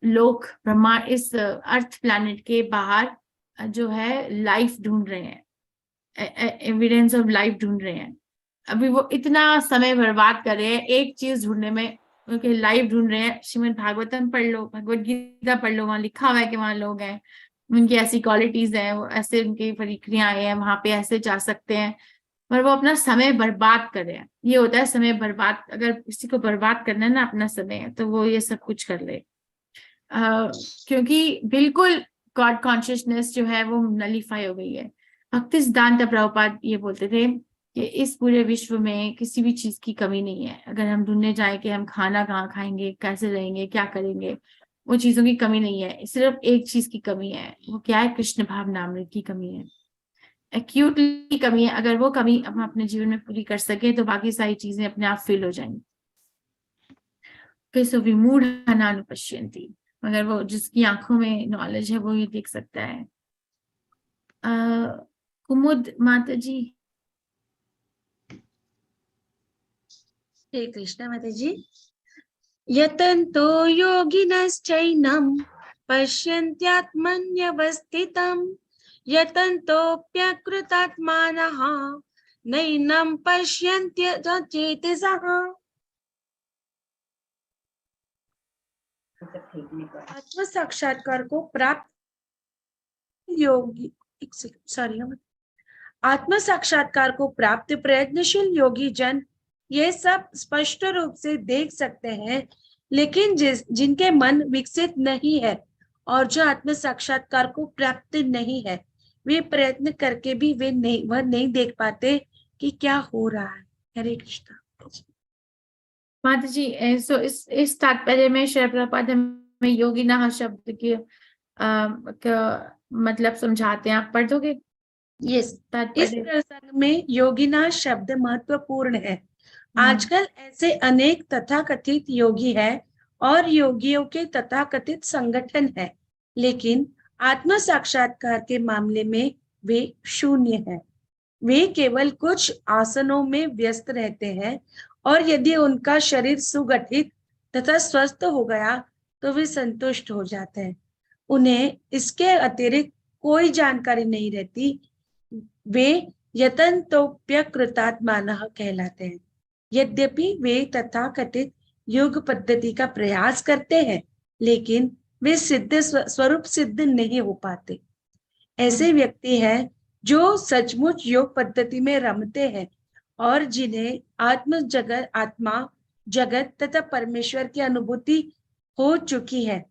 लोक ब्रह्मांड, इस अर्थ प्लैनेट के बाहर जो है लाइफ ढूंढ रहे हैं, एविडेंस ऑफ लाइफ ढूंढ रहे हैं। अभी वो इतना समय बर्बाद कर रहे हैं एक चीज ढूंढने में, उनके लाइफ ढूंढ रहे हैं। श्रीमद् भागवतम पढ़ लो, भगवत गीता पढ़ लो, वहां लिखा हुआ है कि वहां लोग हैं, उनकी ऐसी क्वालिटीज हैं, वो ऐसे उनकी प्रक्रियाएं हैं, वहां पे ऐसे जा सकते हैं, पर वो अपना समय बर्बाद कर रहे हैं। ये होता है समय बर्बाद, अगर किसी को बर्बाद करना है ना अपना समय, तो वो ये सब कुछ कर ले। क्योंकि बिल्कुल गॉड कॉन्शियसनेस जो है वो नलीफाई हो गई है। भक्तिसिद्धांत प्रभुपाद ये बोलते थे कि इस पूरे विश्व में किसी भी चीज की कमी नहीं है। अगर हम ढूंढने जाए कि हम खाना कहाँ खाएंगे, कैसे रहेंगे, क्या करेंगे, वो चीजों की कमी नहीं है। सिर्फ एक चीज की कमी है, वो क्या है? कृष्ण भाव नामृत की कमी है, एक्यूटली कमी है। अगर वो कमी हम अपने जीवन में पूरी कर सके तो बाकी सारी चीजें अपने आप फिल हो जाएंगी। सो विमूढ़ नानुपश्यन्ति, मगर वो जिसकी आंखों में नॉलेज है वो ही देख सकता है। कुमुद माता जी। श्री कृष्ण माता जी। यतन्तो योगिनश्चैनं पश्यन्त्यात्मन्यवस्थितं यतन्तोऽप्यकृतात्मानः नैनं पश्यन्त्यचेतसः। आत्म साक्षात्कार को प्राप्त योगी आत्म साक्षात्कार को प्राप्त प्रयत्नशील योगी जन ये सब स्पष्ट रूप से देख सकते हैं, लेकिन जिनके मन विकसित नहीं है और जो आत्म साक्षात्कार को प्राप्त नहीं है, वे प्रयत्न करके भी वह नहीं देख पाते कि क्या हो रहा है। हरे कृष्णा माता जी। सो इस तात्पर्य में श्री प्रभुपाद हमें योगिना शब्द के मतलब समझाते हैं। आप पढ़ दोगे? यस, इस प्रसंग में योगिना शब्द महत्वपूर्ण है। आजकल ऐसे अनेक तथाकथित योगी है और योगियों के तथाकथित संगठन है, लेकिन आत्म साक्षात्कार के मामले में वे शून्य है। वे केवल कुछ आसनों में व्यस्त रहते हैं और यदि उनका शरीर सुगठित तथा स्वस्थ हो गया तो वे संतुष्ट हो जाते हैं। उन्हें इसके अतिरिक्त कोई जानकारी नहीं रहती। वे यतन्तोऽप्यकृतात्मानः कहलाते हैं। यद्यपि वे तथाकथित योग पद्धति का प्रयास करते हैं, लेकिन वे सिद्ध स्वरूप सिद्ध नहीं हो पाते। ऐसे व्यक्ति हैं जो सचमुच योग पद्धति में रमते हैं और जिन्हें आत्मा जगत तथा परमेश्वर की अनुभूति हो चुकी है।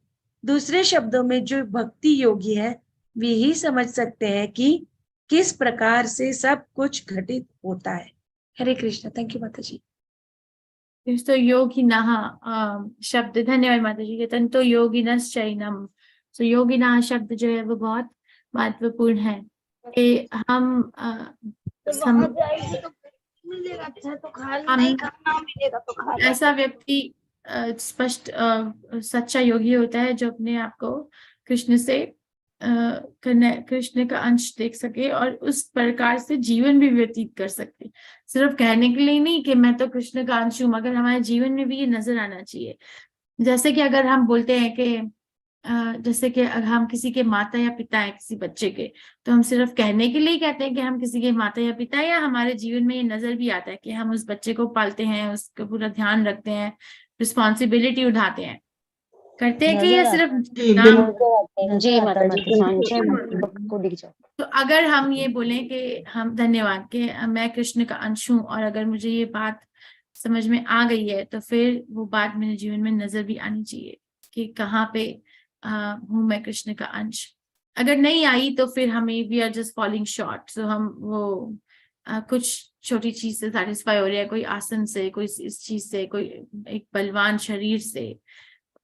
दूसरे शब्दों में जो भक्ति योगी है वे ही समझ सकते हैं कि किस प्रकार से सब कुछ घटित होता है। हरे कृष्ण। थैंक यू माता जी। तो योगिनः शब्द, धन्यवाद माता जी। यतन्तो योगिनश्चैनं, तो योगिनः शब्द जो है वो बहुत महत्वपूर्ण है कि हम ऐसा व्यक्ति स्पष्ट सच्चा योगी होता है जो अपने आप को कृष्ण से कृष्ण का अंश देख सके और उस प्रकार से जीवन भी व्यतीत कर सके। सिर्फ कहने के लिए नहीं कि मैं तो कृष्ण का अंश हूँ, मगर हमारे जीवन में भी ये नजर आना चाहिए। जैसे कि अगर हम बोलते हैं कि जैसे कि अगर हम किसी के माता या पिता है किसी बच्चे के, तो हम सिर्फ कहने के लिए कहते हैं कि हम किसी के माता या पिता, या हमारे जीवन में ये नजर भी आता है कि हम उस बच्चे को पालते हैं, उसका पूरा ध्यान रखते हैं, रिस्पॉन्सिबिलिटी उठाते हैं, करते हैं कि ये सिर्फ जी माता जी को दिख जाओ। तो अगर हम ये बोलें कि हम धन्यवाद कि मैं कृष्ण का अंश हूँ और अगर मुझे ये बात समझ में आ गई है तो फिर वो बात मेरे जीवन में नजर भी आनी चाहिए कि कहाँ पे हूँ मैं कृष्ण का अंश। अगर नहीं आई तो फिर हमें we are just falling short. So हम वो कुछ छोटी चीज से सेटिस्फाई हो रहे हैं, कोई आसन से, कोई इस चीज से, कोई एक बलवान शरीर से।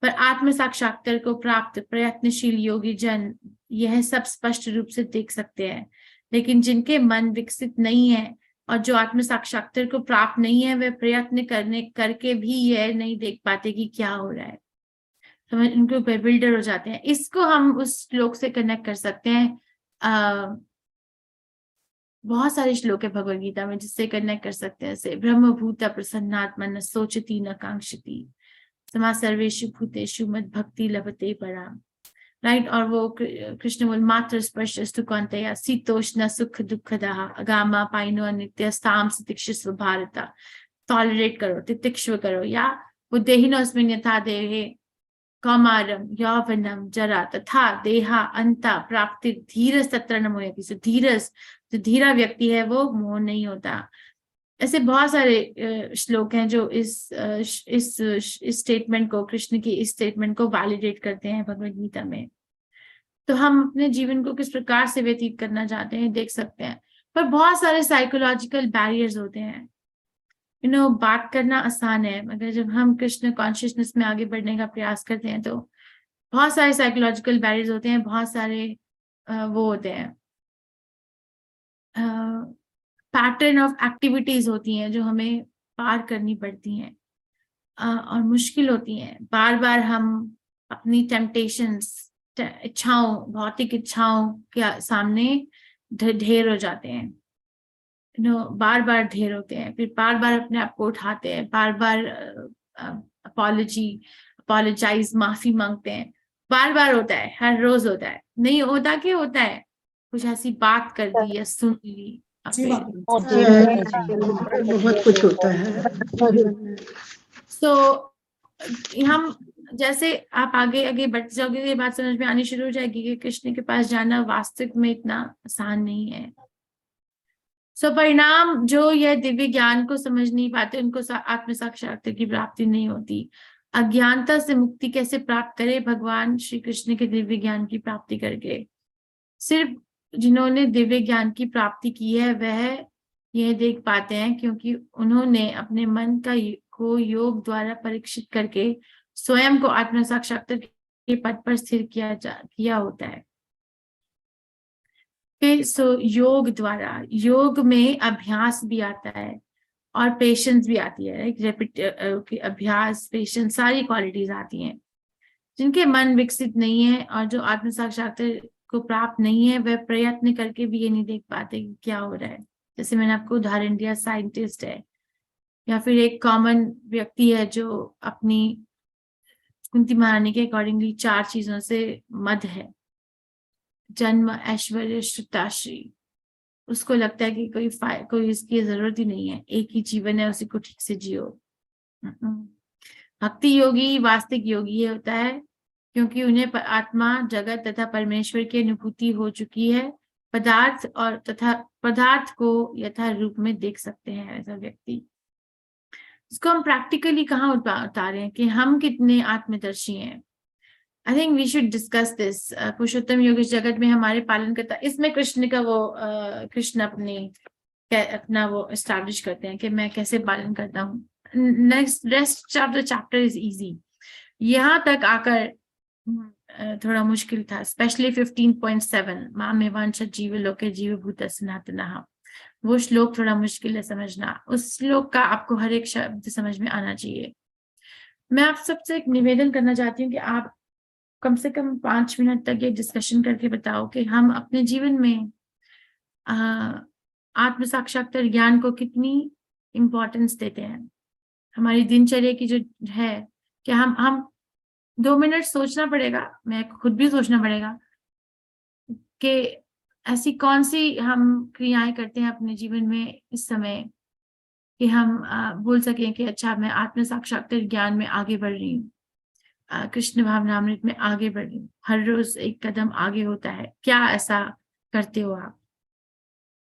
पर आत्म साक्षात्कार को प्राप्त प्रयत्नशील योगी जन यह सब स्पष्ट रूप से देख सकते हैं, लेकिन जिनके मन विकसित नहीं है और जो आत्म साक्षात्कार को प्राप्त नहीं है, वे प्रयत्न करके भी यह नहीं देख पाते कि क्या हो रहा है, समझ, उनके ऊपर बिल्डर हो जाते हैं। इसको हम उस श्लोक से कनेक्ट कर सकते हैं। बहुत सारे श्लोक है भगवद गीता में जिससे कनेक्ट कर सकते हैं, जैसे ब्रह्मभूत प्रसन्नात्मा न सोचती न कांक्षती समा सर्वेषु भूतेषु मद भक्ति लभते परा, राइट। और वो कृष्ण बोल मात्र स्पर्शस्तु कौन्तेय शीतोष्ण सुख दुखदः अगामा पाइनो अनित्य स्थाम तितिक्षस्व भारता, टॉलरेट करो, तितिक्षव करो, या बुद्धेहिनोऽस्मिन् यथा देहे कौमारम यौवनम जरा तथा देहा अंता प्राप्ति धीरज तत्र न मोहति। सो धीरज, जो धीरा व्यक्ति है वो मोह नहीं होता। ऐसे बहुत सारे श्लोक हैं जो इस स्टेटमेंट को, कृष्ण की इस स्टेटमेंट को वैलिडेट करते हैं भगवद गीता में। तो हम अपने जीवन को किस प्रकार से व्यतीत करना चाहते हैं देख सकते हैं, पर बहुत सारे साइकोलॉजिकल बैरियर्स होते हैं। बात करना आसान है, मगर जब हम कृष्ण कॉन्शियसनेस में आगे बढ़ने का प्रयास करते हैं तो बहुत सारे साइकोलॉजिकल बैरियर्स होते हैं, बहुत सारे वो होते हैं, पैटर्न ऑफ एक्टिविटीज होती हैं जो हमें पार करनी पड़ती हैं और मुश्किल होती हैं। बार बार हम अपनी टेम्पटेशंस, इच्छाओं, भौतिक इच्छाओं के सामने ढेर हो जाते हैं, बार बार ढेर होते हैं, फिर बार बार अपने आप को उठाते हैं, बार बार अपोलोजाइज, माफी मांगते हैं, बार बार होता है, हर रोज होता है, नहीं होता कि होता है, कुछ ऐसी बात कर दी या सुन ली, बहुत कुछ होता है। हम जैसे आप आगे आगे बढ़ते जाओगे ये बात समझ में आनी शुरू हो जाएगी कि कृष्ण के पास जाना वास्तविक में इतना आसान नहीं है। परिणाम जो यह दिव्य ज्ञान को समझ नहीं पाते, उनको आत्म साक्षात्कार की प्राप्ति नहीं होती। अज्ञानता से मुक्ति कैसे प्राप्त करे? भगवान श्री कृष्ण के दिव्य ज्ञान की प्राप्ति करके। सिर्फ जिन्होंने दिव्य ज्ञान की प्राप्ति की है वह यह देख पाते हैं क्योंकि उन्होंने अपने मन को योग द्वारा परीक्षित करके स्वयं को आत्म साक्षात्कार के पद पर स्थिर किया होता है। योग द्वारा, योग में अभ्यास भी आता है और पेशेंस भी आती है, अभ्यास, पेशेंस, सारी क्वालिटीज आती हैं। जिनके मन विकसित नहीं है और जो आत्म साक्षात्कार को प्राप्त नहीं है वह प्रयत्न करके भी ये नहीं देख पाते कि क्या हो रहा है। जैसे मैंने आपको उदाहरण दिया, साइंटिस्ट है या फिर एक कॉमन व्यक्ति है जो अपनी कुंती महारानी के अकॉर्डिंगली 4 चीजों से मद है, जन्म, ऐश्वर्य, श्रुताश्री। उसको लगता है कि कोई इसकी जरूरत ही नहीं है, एक ही जीवन है, उसी को ठीक से जियो। भक्ति योगी वास्तविक योगी ये होता है क्योंकि उन्हें आत्मा, जगत तथा परमेश्वर की अनुभूति हो चुकी है। पदार्थ को यथा रूप में देख सकते हैं ऐसा व्यक्ति। इसको हम प्रैक्टिकली कहाँ उतारे हैं कि हम कितने आत्मदर्शी हैं। I think we should discuss this. Purushottam Yog इस जगत में हमारे पालन करता, इसमें कृष्ण का वो कृष्ण अपना वो एस्टैब्लिश करते हैं कि मैं कैसे पालन करता हूँ। Next rest of the chapter is easy. यहाँ तक आकर थोड़ा मुश्किल था, स्पेशली 15.7 मामे वांछा जीव लोके जीव भूत सनातनः, वो श्लोक थोड़ा मुश्किल है समझना। उस श्लोक का आपको हर एक शब्द समझ में आना चाहिए। मैं आप सबसे एक निवेदन करना चाहती हूँ कि आप कम से कम 5 मिनट तक ये डिस्कशन करके बताओ कि हम अपने जीवन में आत्म साक्षात्कार ज्ञान को कितनी इम्पोर्टेंस देते हैं। हमारी दिनचर्या की जो है कि हम 2 मिनट सोचना पड़ेगा, मैं खुद भी सोचना पड़ेगा कि ऐसी कौन सी हम क्रियाएं करते हैं अपने जीवन में इस समय कि हम बोल सकें कि अच्छा मैं आत्म साक्षात्कार ज्ञान में आगे बढ़ रही हूँ, कृष्ण भावनामृत में आगे बढ़ रही हूँ, हर रोज एक कदम आगे होता है। क्या ऐसा करते हो आप?